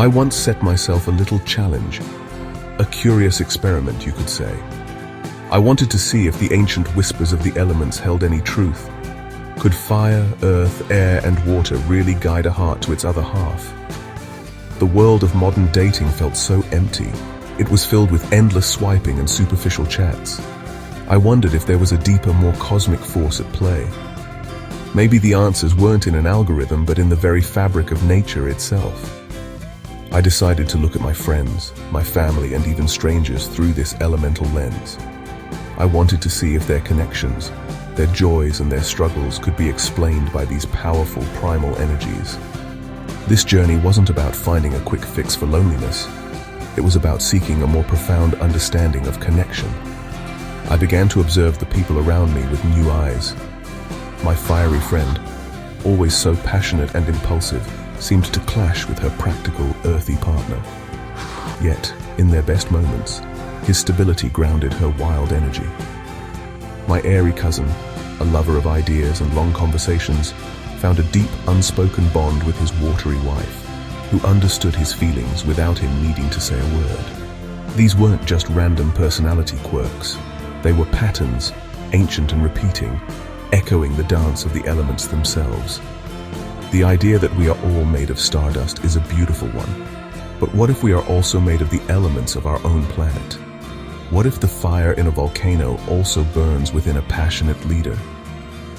I once set myself a little challenge, a curious experiment, you could say. I wanted to see if the ancient whispers of the elements held any truth. Could fire, earth, air, and water really guide a heart to its other half? The world of modern dating felt so empty. It was filled with endless swiping and superficial chats. I wondered if there was a deeper, more cosmic force at play. Maybe the answers weren't in an algorithm, but in the very fabric of nature itself. I decided to look at my friends, my family, and even strangers through this elemental lens. I wanted to see if their connections, their joys and their struggles could be explained by these powerful primal energies. This journey wasn't about finding a quick fix for loneliness. It was about seeking a more profound understanding of connection. I began to observe the people around me with new eyes. My fiery friend, always so passionate and impulsive, seemed to clash with her practical, earthy partner. Yet, in their best moments, his stability grounded her wild energy. My airy cousin, a lover of ideas and long conversations, found a deep, unspoken bond with his watery wife, who understood his feelings without him needing to say a word. These weren't just random personality quirks. They were patterns, ancient and repeating, echoing the dance of the elements themselves. The idea that we are all made of stardust is a beautiful one. But what if we are also made of the elements of our own planet? What if the fire in a volcano also burns within a passionate leader?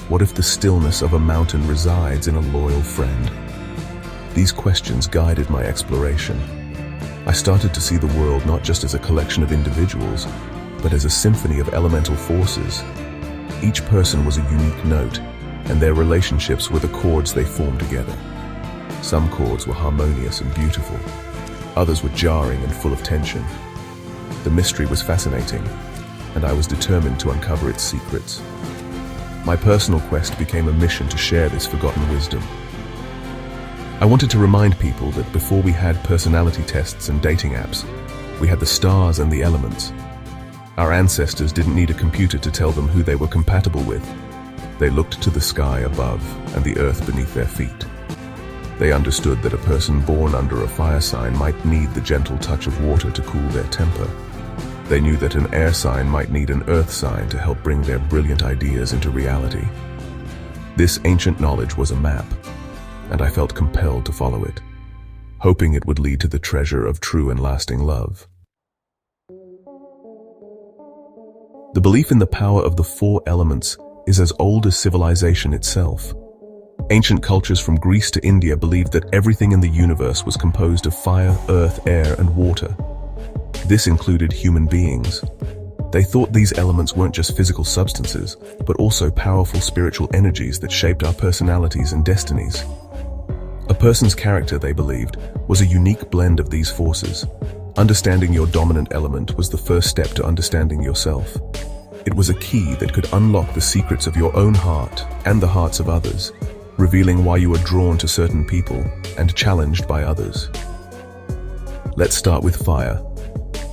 What if the stillness of a mountain resides in a loyal friend? These questions guided my exploration. I started to see the world not just as a collection of individuals, but as a symphony of elemental forces. Each person was a unique note, and their relationships were the chords they formed together. Some chords were harmonious and beautiful. Others were jarring and full of tension. The mystery was fascinating, and I was determined to uncover its secrets. My personal quest became a mission to share this forgotten wisdom. I wanted to remind people that before we had personality tests and dating apps, we had the stars and the elements. Our ancestors didn't need a computer to tell them who they were compatible with. They looked to the sky above and the earth beneath their feet. They understood that a person born under a fire sign might need the gentle touch of water to cool their temper. They knew that an air sign might need an earth sign to help bring their brilliant ideas into reality. This ancient knowledge was a map, and I felt compelled to follow it, hoping it would lead to the treasure of true and lasting love. The belief in the power of the four elements is as old as civilization itself. Ancient cultures from Greece to India believed that everything in the universe was composed of fire, earth, air, and water. This included human beings. They thought these elements weren't just physical substances, but also powerful spiritual energies that shaped our personalities and destinies. A person's character, they believed, was a unique blend of these forces. Understanding your dominant element was the first step to understanding yourself. It was a key that could unlock the secrets of your own heart and the hearts of others, revealing why you are drawn to certain people and challenged by others. Let's start with fire.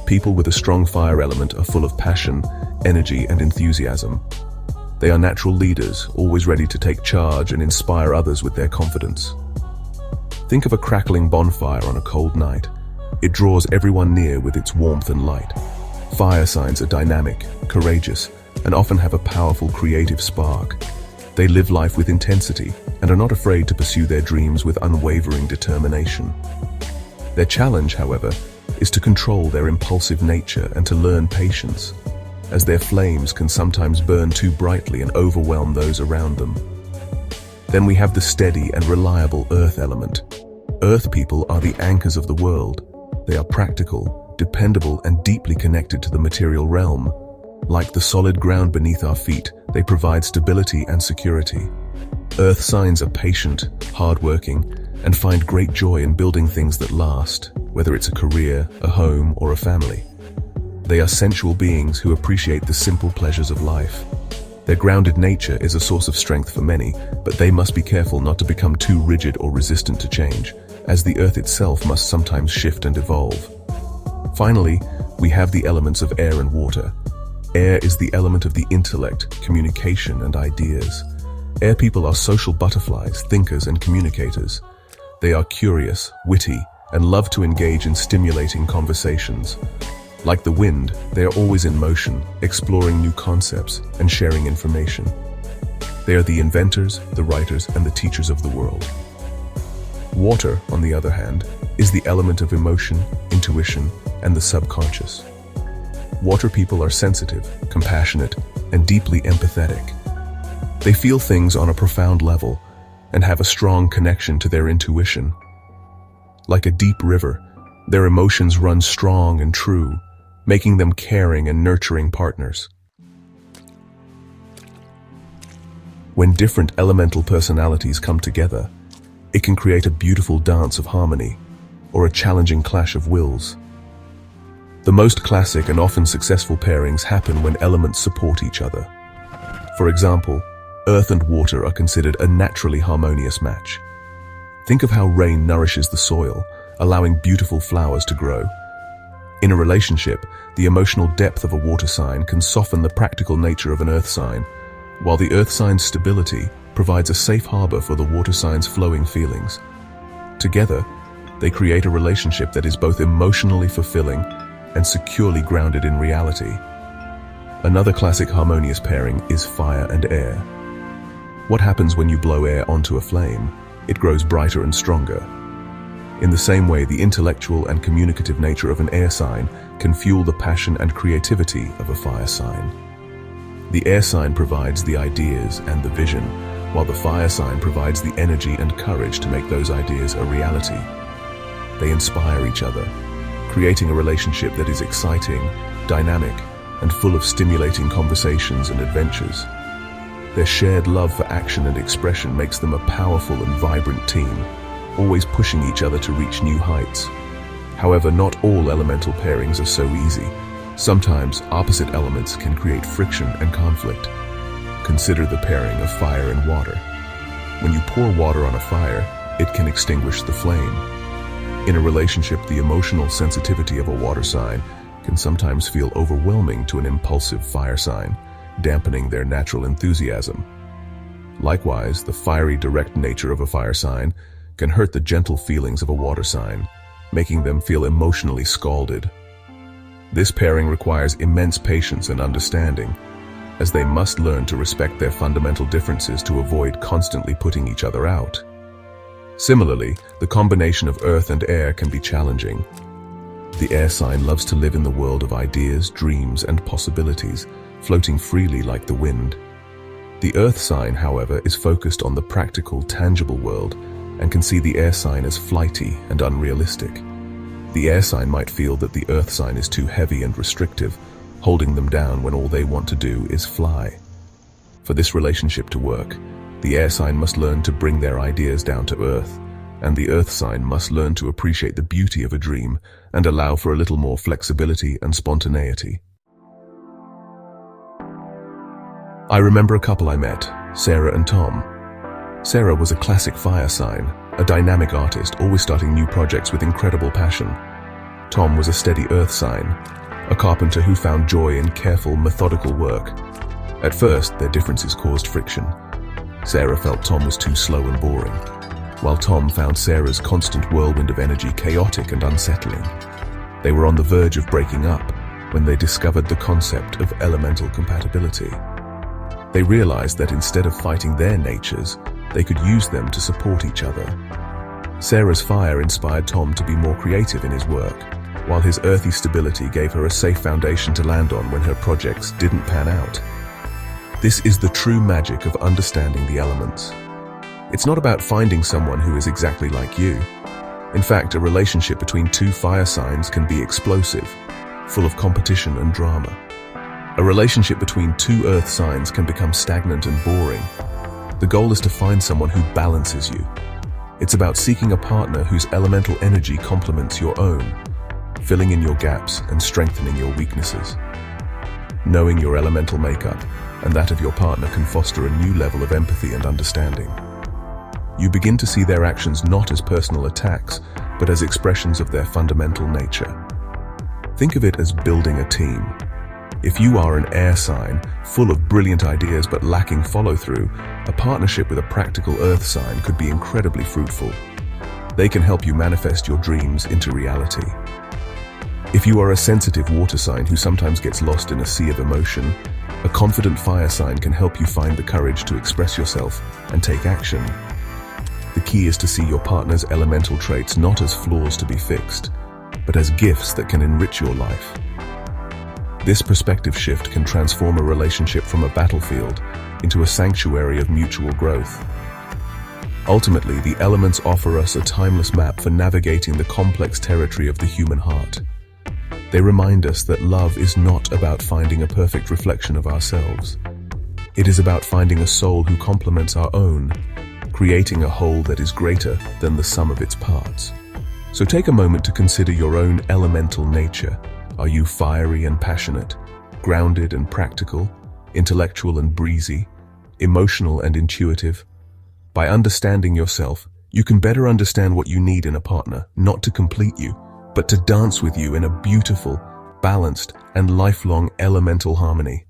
People with a strong fire element are full of passion, energy, and enthusiasm. They are natural leaders, always ready to take charge and inspire others with their confidence. Think of a crackling bonfire on a cold night. It draws everyone near with its warmth and light. Fire signs are dynamic, courageous, and often have a powerful creative spark. They live life with intensity and are not afraid to pursue their dreams with unwavering determination. Their challenge, however, is to control their impulsive nature and to learn patience, as their flames can sometimes burn too brightly and overwhelm those around them. Then we have the steady and reliable earth element. Earth people are the anchors of the world. They are practical, dependable, and deeply connected to the material realm. Like the solid ground beneath our feet, they provide stability and security. Earth signs are patient, hardworking, and find great joy in building things that last, whether it's a career, a home, or a family. They are sensual beings who appreciate the simple pleasures of life. Their grounded nature is a source of strength for many, but they must be careful not to become too rigid or resistant to change, as the earth itself must sometimes shift and evolve. Finally, we have the elements of air and water. Air is the element of the intellect, communication, and ideas. Air people are social butterflies, thinkers, and communicators. They are curious, witty, and love to engage in stimulating conversations. Like the wind, they are always in motion, exploring new concepts and sharing information. They are the inventors, the writers, and the teachers of the world. Water, on the other hand, is the element of emotion, intuition, and the subconscious. Water people are sensitive, compassionate, and deeply empathetic. They feel things on a profound level and have a strong connection to their intuition. Like a deep river, their emotions run strong and true, making them caring and nurturing partners. When different elemental personalities come together, it can create a beautiful dance of harmony, or a challenging clash of wills. The most classic and often successful pairings happen when elements support each other. For example, earth and water are considered a naturally harmonious match. Think of how rain nourishes the soil, allowing beautiful flowers to grow. In a relationship, the emotional depth of a water sign can soften the practical nature of an earth sign, while the earth sign's stability provides a safe harbor for the water sign's flowing feelings. Together, they create a relationship that is both emotionally fulfilling and securely grounded in reality. Another classic harmonious pairing is fire and air. What happens when you blow air onto a flame? It grows brighter and stronger. In the same way, the intellectual and communicative nature of an air sign can fuel the passion and creativity of a fire sign. The air sign provides the ideas and the vision, while the fire sign provides the energy and courage to make those ideas a reality. They inspire each other, creating a relationship that is exciting, dynamic, and full of stimulating conversations and adventures. Their shared love for action and expression makes them a powerful and vibrant team, always pushing each other to reach new heights. However, not all elemental pairings are so easy. Sometimes opposite elements can create friction and conflict. Consider the pairing of fire and water. When you pour water on a fire, it can extinguish the flame. In a relationship, the emotional sensitivity of a water sign can sometimes feel overwhelming to an impulsive fire sign, dampening their natural enthusiasm. Likewise, the fiery, direct nature of a fire sign can hurt the gentle feelings of a water sign, making them feel emotionally scalded. This pairing requires immense patience and understanding, as they must learn to respect their fundamental differences to avoid constantly putting each other out. Similarly, the combination of earth and air can be challenging. The air sign loves to live in the world of ideas, dreams, and possibilities, floating freely like the wind. The earth sign, however, is focused on the practical, tangible world and can see the air sign as flighty and unrealistic. The air sign might feel that the earth sign is too heavy and restrictive, holding them down when all they want to do is fly. For this relationship to work, the air sign must learn to bring their ideas down to earth, and the earth sign must learn to appreciate the beauty of a dream and allow for a little more flexibility and spontaneity. I remember a couple I met, Sarah and Tom. Sarah was a classic fire sign, a dynamic artist, always starting new projects with incredible passion. Tom was a steady earth sign, a carpenter who found joy in careful, methodical work. At first, their differences caused friction. Sarah felt Tom was too slow and boring, while Tom found Sarah's constant whirlwind of energy chaotic and unsettling. They were on the verge of breaking up when they discovered the concept of elemental compatibility. They realized that instead of fighting their natures, they could use them to support each other. Sarah's fire inspired Tom to be more creative in his work, while his earthy stability gave her a safe foundation to land on when her projects didn't pan out. This is the true magic of understanding the elements. It's not about finding someone who is exactly like you. In fact, a relationship between two fire signs can be explosive, full of competition and drama. A relationship between two earth signs can become stagnant and boring. The goal is to find someone who balances you. It's about seeking a partner whose elemental energy complements your own, filling in your gaps and strengthening your weaknesses. Knowing your elemental makeup and that of your partner can foster a new level of empathy and understanding. You begin to see their actions not as personal attacks, but as expressions of their fundamental nature. Think of it as building a team. If you are an air sign, full of brilliant ideas but lacking follow-through, a partnership with a practical earth sign could be incredibly fruitful. They can help you manifest your dreams into reality. If you are a sensitive water sign who sometimes gets lost in a sea of emotion, a confident fire sign can help you find the courage to express yourself and take action. The key is to see your partner's elemental traits not as flaws to be fixed, but as gifts that can enrich your life. This perspective shift can transform a relationship from a battlefield into a sanctuary of mutual growth. Ultimately, the elements offer us a timeless map for navigating the complex territory of the human heart. They remind us that love is not about finding a perfect reflection of ourselves. It is about finding a soul who complements our own, creating a whole that is greater than the sum of its parts. So take a moment to consider your own elemental nature. Are you fiery and passionate, grounded and practical, intellectual and breezy, emotional and intuitive? By understanding yourself, you can better understand what you need in a partner, not to complete you, but to dance with you in a beautiful, balanced, and lifelong elemental harmony.